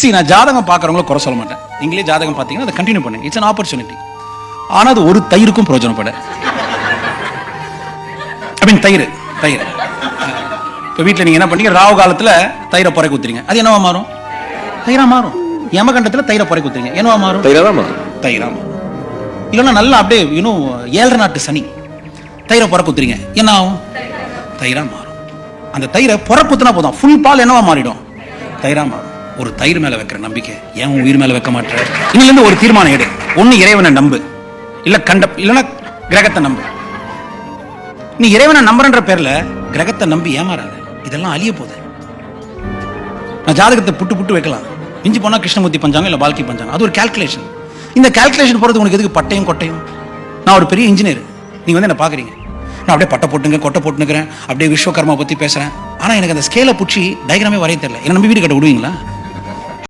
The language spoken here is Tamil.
நான் ஜாதகம் பார்க்குறவங்கள குறை சொல்ல மாட்டேன். நீங்களே ஜாதகம் பார்த்தீங்கன்னா அதை கண்டினியூ பண்ணுங்க. It's an opportunity. ஆனால் அது ஒரு தயிருக்கும் பிரயோஜனப்பட. தயிர் இப்போ வீட்டில் நீங்கள் என்ன பண்ணீங்க, ராவு காலத்தில் தயிரை புறை குத்துறீங்க, அது என்னவா மாறும்? தயிரா மாறும். யமகண்டத்தில் தயிரை புறை குத்துறீங்க, என்னவா மாறும்? தயிரா மாறும். இல்லைன்னா நல்லா அப்படியே இன்னும் 7 நாட்டு சனி தயிரை புறை குத்துறீங்க, என்ன ஆகும்? தயிரா மாறும். அந்த தயிரை புறை குத்துனா போதும், ஃபுல் பால் என்னவா மாறிடும்? தயிரா மாறும். ஒரு தயிர் மேல வைக்கிற நம்பிக்கை ஏன் உயிர் மேல வைக்க மாட்டேற? இன்னிலிருந்து ஒரு தீர்மானம் எடு. ஒன்னு இறைவனை நம்பு, இல்லைன்னா கிரகத்தை நம்பு. நீ இறைவனை நம்புறன்ற பேர்ல கிரகத்தை நம்பி ஏமாறாத. இதெல்லாம் அழிய போகுது. நான் ஜாதகத்தை புட்டு வைக்கலாம், மிஞ்சி போனா கிருஷ்ணமூர்த்தி பஞ்சாங்க இல்ல பால்கி பஞ்சாங்க, அது ஒரு கால்குலேஷன். இந்த கால்குலேஷன் போறது உனக்கு எதுக்கு பட்டையும் கொட்டையும்? நான் ஒரு பெரிய இன்ஜினியர், நீங்க வந்து என்ன பாக்குறீங்க, நான் அப்படியே பட்டை போட்டுங்க கொட்டை போட்டுக்கிறேன், அப்படியே விஸ்வகர்மா பத்தி பேசுறேன். ஆனா எனக்கு அந்த ஸ்கேலை பிடிச்சி டயக்ராமே வரைய தெரியல. என்ன நம்பி வீடு கட்ட விடுவீங்களா?